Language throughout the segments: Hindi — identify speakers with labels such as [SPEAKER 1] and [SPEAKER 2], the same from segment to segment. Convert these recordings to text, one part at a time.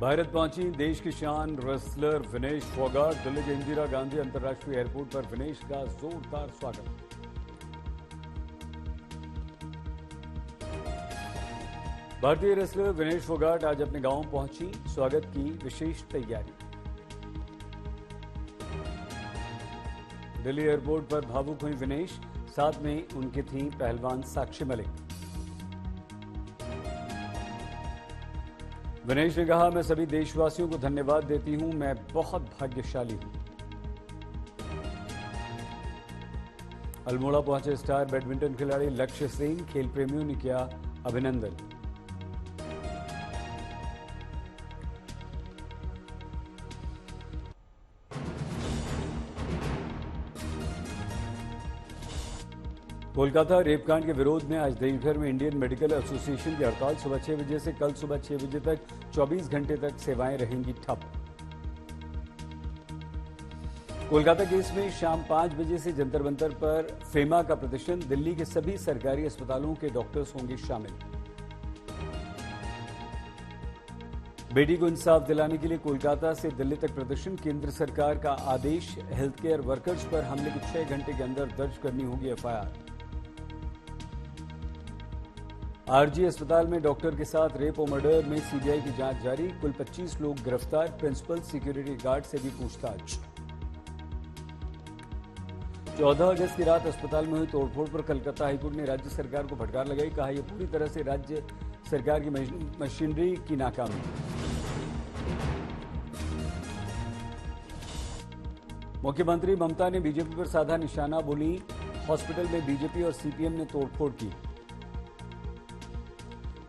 [SPEAKER 1] भारत पहुंची देश की शान रेसलर विनेश फोगाट। दिल्ली के इंदिरा गांधी अंतर्राष्ट्रीय एयरपोर्ट पर विनेश का जोरदार स्वागत। भारतीय रेसलर विनेश फोगाट आज अपने गांव पहुंची, स्वागत की विशेष तैयारी। दिल्ली एयरपोर्ट पर भावुक हुई विनेश, साथ में उनकी थी पहलवान साक्षी मलिक। विनेश ने कहा, मैं सभी देशवासियों को धन्यवाद देती हूं, मैं बहुत भाग्यशाली हूं। अल्मोड़ा पहुंचे स्टार बैडमिंटन खिलाड़ी लक्ष्य सेन, खेल प्रेमियों ने किया अभिनंदन। कोलकाता रेपकांड के विरोध में आज देशभर में इंडियन मेडिकल एसोसिएशन की हड़ताल। सुबह 6 बजे से कल सुबह 6 बजे तक 24 घंटे तक सेवाएं रहेंगी ठप। कोलकाता केस में शाम 5 बजे से जंतर मंतर पर फेमा का प्रदर्शन। दिल्ली के सभी सरकारी अस्पतालों के डॉक्टर्स होंगे शामिल। बेटी को इंसाफ दिलाने के लिए कोलकाता से दिल्ली तक प्रदर्शन। केंद्र सरकार का आदेश, हेल्थ केयर वर्कर्स पर हमले के 6 घंटे के अंदर दर्ज करनी होगी एफआईआर। आरजी अस्पताल में डॉक्टर के साथ रेप और मर्डर में सीबीआई की जांच जारी। कुल 25 लोग गिरफ्तार। प्रिंसिपल सिक्योरिटी गार्ड से भी पूछताछ। 14 अगस्त की रात अस्पताल में हुई तोड़फोड़ पर कलकत्ता हाईकोर्ट ने राज्य सरकार को फटकार लगाई। कहा, यह पूरी तरह से राज्य सरकार की मशीनरी की नाकामी। मुख्यमंत्री ममता ने बीजेपी पर साधा निशाना, बोली हॉस्पिटल में बीजेपी और सीपीएम ने तोड़फोड़ की।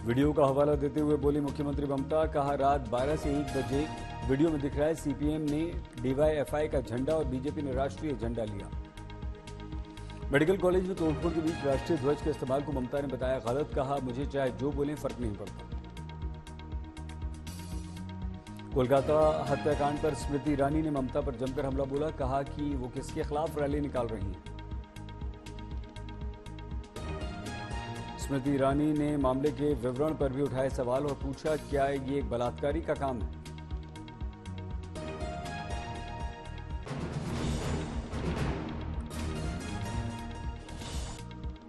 [SPEAKER 1] वीडियो का हवाला देते हुए बोली मुख्यमंत्री ममता, कहा रात 12 से 1 बजे वीडियो में दिख रहा है सीपीएम ने डीवाईएफआई का झंडा और बीजेपी ने राष्ट्रीय झंडा लिया। मेडिकल कॉलेज में तोड़फोड़ के बीच राष्ट्रीय ध्वज के इस्तेमाल को ममता ने बताया गलत। कहा, मुझे चाहे जो बोलें फर्क नहीं पड़ता। कोलकाता हत्याकांड पर स्मृति ईरानी ने ममता पर जमकर हमला बोला। कहा कि वो किसके खिलाफ रैली निकाल रही हैं। स्मृति ईरानी ने मामले के विवरण पर भी उठाए सवाल और पूछा, क्या ये एक बलात्कारी का काम है।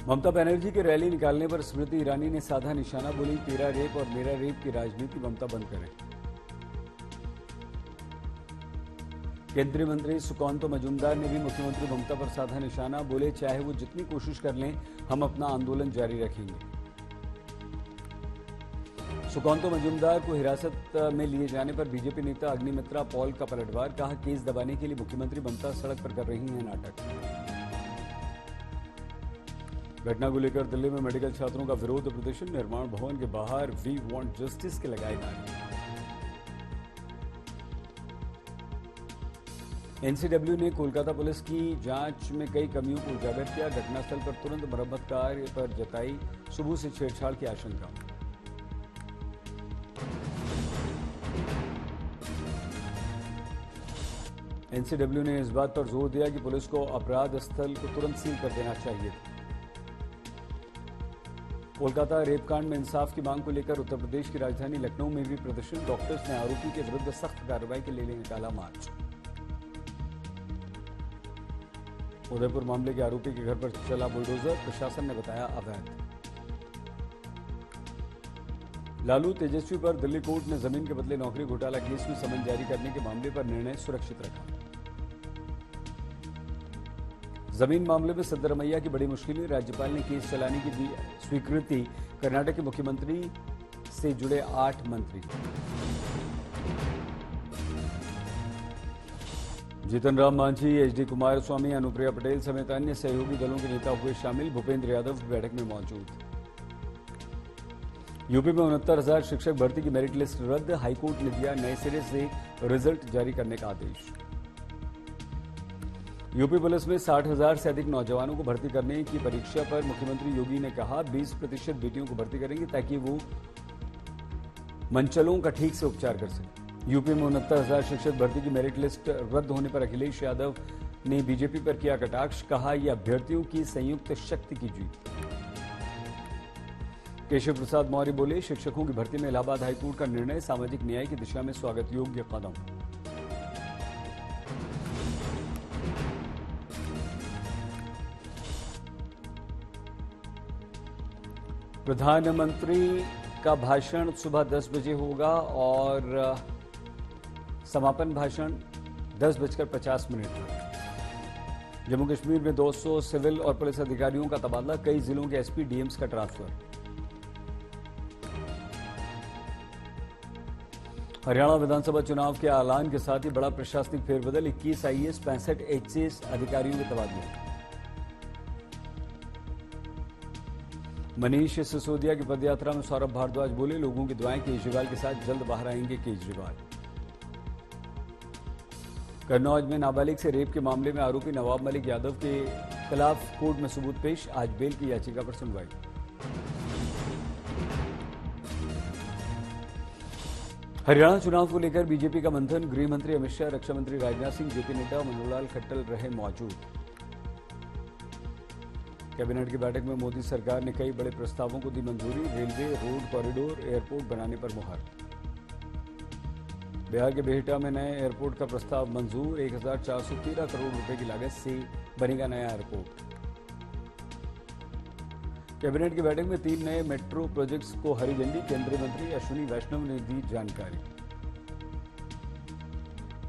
[SPEAKER 1] ममता बनर्जी के रैली निकालने पर स्मृति ईरानी ने साधा निशाना, बोली तेरा रेप और मेरा रेप की राजनीति ममता बंद करें। केंद्रीय मंत्री सुकांतो मजूमदार ने भी मुख्यमंत्री ममता पर साधा निशाना, बोले चाहे वो जितनी कोशिश कर लें, हम अपना आंदोलन जारी रखेंगे। सुकांतो मजूमदार को हिरासत में लिए जाने पर बीजेपी नेता अग्निमित्रा पॉल का पलटवार। कहा, केस दबाने के लिए मुख्यमंत्री ममता सड़क पर कर रही हैं नाटक। घटना को लेकर दिल्ली में मेडिकल छात्रों का विरोध प्रदर्शन। निर्माण भवन के बाहर वी वांट जस्टिस के लगाए नारे। एनसीडब्ल्यू ने कोलकाता पुलिस की जांच में कई कमियों को उजागर किया। घटनास्थल पर तुरंत मरम्मत कार्य पर जताई सुबह से छेड़छाड़ की आशंका। एनसीडब्ल्यू ने इस बात पर जोर दिया कि पुलिस को अपराध स्थल को तुरंत सील कर देना चाहिए। कोलकाता रेपकांड में इंसाफ की मांग को लेकर उत्तर प्रदेश की राजधानी लखनऊ में भी प्रदर्शन। डॉक्टर्स ने आरोपी के विरुद्ध सख्त कार्रवाई के लिए निकाला मार्च। उदयपुर मामले के आरोपी के घर पर चला बुलडोजर, प्रशासन ने बताया अवैध। लालू तेजस्वी पर दिल्ली कोर्ट ने जमीन के बदले नौकरी घोटाला केस में समन जारी करने के मामले पर निर्णय सुरक्षित रखा। जमीन मामले में सिद्धरमैया की बड़ी मुश्किलें, राज्यपाल ने केस चलाने की दी स्वीकृति। कर्नाटक के मुख्यमंत्री से जुड़े 8 मंत्री। जीतन राम मांझी, एचडी कुमारस्वामी, अनुप्रिया पटेल समेत अन्य सहयोगी दलों के नेता हुए शामिल। भूपेंद्र यादव बैठक में मौजूद। यूपी में 69,000 शिक्षक भर्ती की मेरिट लिस्ट रद्द। हाईकोर्ट ने दिया नए सिरे से रिजल्ट जारी करने का आदेश। यूपी पुलिस में 60,000 से अधिक नौजवानों को भर्ती करने की परीक्षा पर मुख्यमंत्री योगी ने कहा 20% बेटियों को भर्ती करेंगे ताकि वो मंचलों का ठीक से उपचार कर सकें। यूपी में 69,000 शिक्षक भर्ती की मेरिट लिस्ट रद्द होने पर अखिलेश यादव ने बीजेपी पर किया कटाक्ष। कहा, यह अभ्यर्थियों की संयुक्त शक्ति की जीत। केशव प्रसाद मौर्य बोले, शिक्षकों की भर्ती में इलाहाबाद हाईकोर्ट का निर्णय सामाजिक न्याय की दिशा में स्वागत योग्य कदम। प्रधानमंत्री का भाषण सुबह 10 बजे होगा और समापन भाषण 10:50 तक। जम्मू कश्मीर में 200 सिविल और पुलिस अधिकारियों का तबादला, कई जिलों के एसपी डीएम्स का ट्रांसफर। हरियाणा विधानसभा चुनाव के ऐलान के साथ ही बड़ा प्रशासनिक फेरबदल, 21 आईएएस 65 एचसीएस अधिकारियों के तबादले। मनीष सिसोदिया की पदयात्रा में सौरभ भारद्वाज बोले, लोगों की दुआएं केजरीवाल के साथ जल्द बाहर आएंगे केजरीवाल। कन्नौज में नाबालिग से रेप के मामले में आरोपी नवाब मलिक यादव के खिलाफ कोर्ट में सबूत पेश, आज बेल की याचिका पर सुनवाई। हरियाणा चुनाव को लेकर बीजेपी का मंथन, गृह मंत्री अमित शाह, रक्षा मंत्री राजनाथ सिंह, जेपी नड्डा, मनोहर खट्टर रहे मौजूद। कैबिनेट की बैठक में मोदी सरकार ने कई बड़े प्रस्तावों को दी मंजूरी, रेलवे, रोड कॉरिडोर, एयरपोर्ट बनाने पर मुहर। बिहार के बिहटा में नए एयरपोर्ट का प्रस्ताव मंजूर, 1413 करोड़ रुपए की लागत से बनेगा नया एयरपोर्ट। कैबिनेट की बैठक में 3 नए मेट्रो प्रोजेक्ट्स को हरी झंडी, केंद्रीय मंत्री अश्विनी वैष्णव ने दी जानकारी।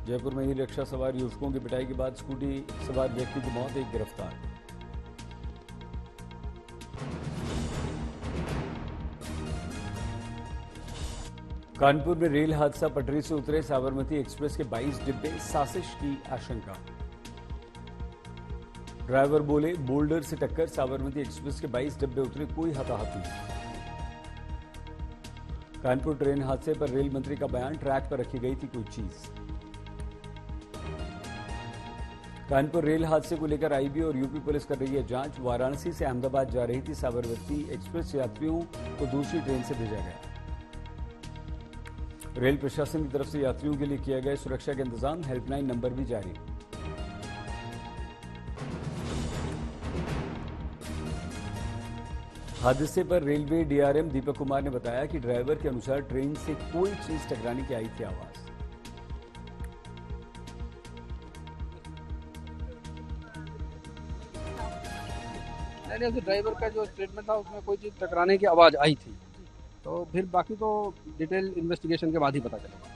[SPEAKER 1] जयपुर में ही रिक्शा सवार युवकों की पिटाई के बाद स्कूटी सवार व्यक्ति की मौत, एक गिरफ्तार। कानपुर में रेल हादसा, पटरी से उतरे साबरमती एक्सप्रेस के 22 डिब्बे, साजिश की आशंका। ड्राइवर बोले, बोल्डर से टक्कर, साबरमती एक्सप्रेस के 22 डिब्बे उतरे, कोई हताहत नहीं। कानपुर ट्रेन हादसे पर रेल मंत्री का बयान, ट्रैक पर रखी गई थी कोई चीज। कानपुर रेल हादसे को लेकर आईबी और यूपी पुलिस कर रही है जांच। वाराणसी से अहमदाबाद जा रही थी साबरमती एक्सप्रेस, यात्रियों को दूसरी ट्रेन से भेजा गया। रेल प्रशासन की तरफ से यात्रियों के लिए किया गया सुरक्षा के इंतजाम, हेल्पलाइन नंबर भी जारी। हादसे पर रेलवे डीआरएम दीपक कुमार ने बताया कि ड्राइवर के अनुसार ट्रेन से कोई चीज टकराने की आई थी आवाज।
[SPEAKER 2] नहीं, ड्राइवर का जो स्टेटमेंट था उसमें कोई चीज टकराने की आवाज आई थी, तो फिर बाकी तो डिटेल इन्वेस्टिगेशन के बाद ही पता चलेगा।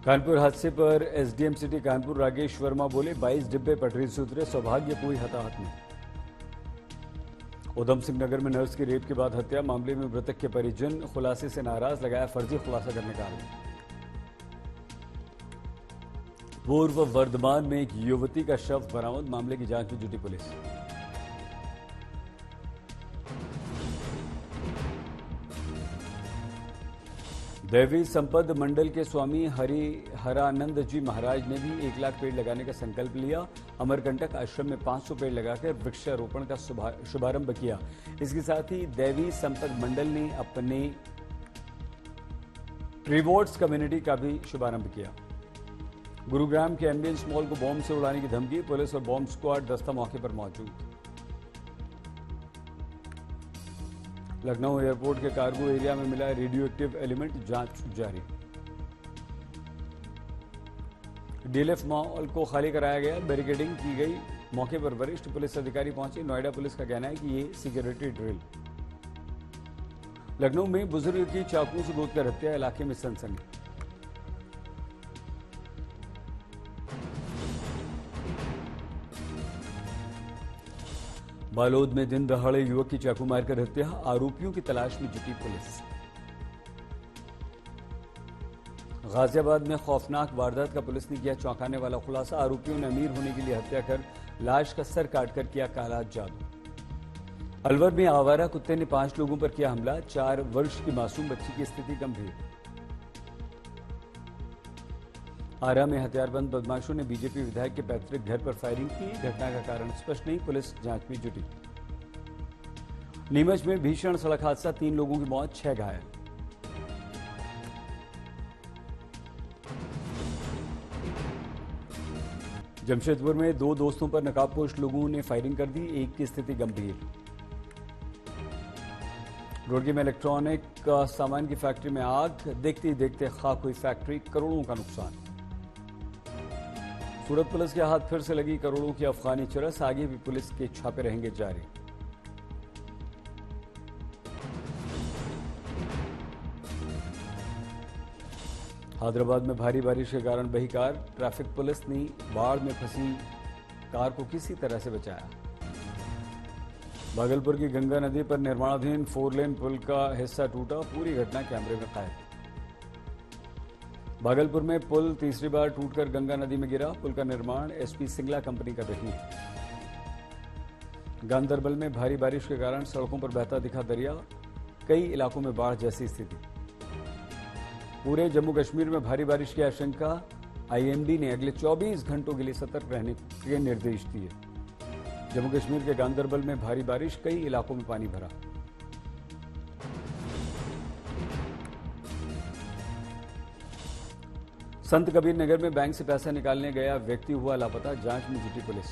[SPEAKER 1] कानपुर हादसे पर एसडीएम सिटी कानपुर राकेश वर्मा बोले, 22 डिब्बे पटरी से उतरे, सौभाग्य कोई हताहत नहीं। उधम सिंह नगर में नर्स की रेप के बाद हत्या, मामले में मृतक के परिजन खुलासे से नाराज, लगाया फर्जी खुलासा करने का आरोप। पूर्व वर्धमान में एक युवती का शव बरामद, मामले की जांच में जुटी पुलिस। दैवी संपद मंडल के स्वामी हरानंद जी महाराज ने भी 1 लाख पेड़ लगाने का संकल्प लिया। अमरकंटक आश्रम में 500 पेड़ लगाकर वृक्षारोपण का शुभारंभ किया। इसके साथ ही दैवी संपद मंडल ने अपने रिवॉर्ड्स कम्युनिटी का भी शुभारंभ किया। गुरुग्राम के एम्बियंस मॉल को बॉम्ब से उड़ाने की धमकी, पुलिस और बॉम्ब स्क्वाड दस्ता मौके पर मौजूद। लखनऊ एयरपोर्ट के कार्गो एरिया में मिला रेडियो एक्टिव एलिमेंट, जांच जारी। डीएलएफ मॉल को खाली कराया गया, बैरिकेडिंग की गई, मौके पर वरिष्ठ पुलिस अधिकारी पहुंचे। नोएडा पुलिस का कहना है कि ये सिक्योरिटी ड्रिल। लखनऊ में बुजुर्ग की चाकू से गोदकर हत्या, इलाके में सनसनी। बालोद में दिन दहाड़े युवक की चाकू मारकर हत्या, आरोपियों की तलाश में जुटी पुलिस। गाजियाबाद में खौफनाक वारदात का पुलिस ने किया चौंकाने वाला खुलासा, आरोपियों ने अमीर होने के लिए हत्या कर लाश का सर काटकर किया काला जादू। अलवर में आवारा कुत्ते ने 5 लोगों पर किया हमला, 4 वर्ष की मासूम बच्ची की स्थिति गंभीर। आरा में हथियारबंद बदमाशों ने बीजेपी विधायक के पैतृक घर पर फायरिंग की, घटना का कारण स्पष्ट नहीं, पुलिस जांच में जुटी। नीमच में भीषण सड़क हादसा, 3 लोगों की मौत, 6 घायल। जमशेदपुर में 2 दोस्तों पर नकाबपोश लोगों ने फायरिंग कर दी, एक की स्थिति गंभीर। रुड़की में इलेक्ट्रॉनिक सामान की फैक्ट्री में आग, देखते ही देखते खाक हुई फैक्ट्री, करोड़ों का नुकसान। सूरत पुलिस के हाथ फिर से लगी करोड़ों की अफगानी चरस, आगे भी पुलिस के छापे रहेंगे जारी। हैदराबाद में भारी बारिश के कारण बही कार, ट्रैफिक पुलिस ने बाढ़ में फंसी कार को किसी तरह से बचाया। भागलपुर की गंगा नदी पर निर्माणाधीन 4 लेन पुल का हिस्सा टूटा, पूरी घटना कैमरे में कैद। भागलपुर में पुल तीसरी बार टूटकर गंगा नदी में गिरा, पुल का निर्माण एसपी सिंगला कंपनी कर रही है। गांदरबल में भारी बारिश के कारण सड़कों पर बहता दिखा दरिया, कई इलाकों में बाढ़ जैसी स्थिति। पूरे जम्मू कश्मीर में भारी बारिश की आशंका, आईएमडी ने अगले 24 घंटों के लिए सतर्क रहने के निर्देश दिए। जम्मू कश्मीर के गांदरबल में भारी बारिश, कई इलाकों में पानी भरा। संत कबीर नगर में बैंक से पैसा निकालने गया व्यक्ति हुआ लापता, जांच में जुटी पुलिस।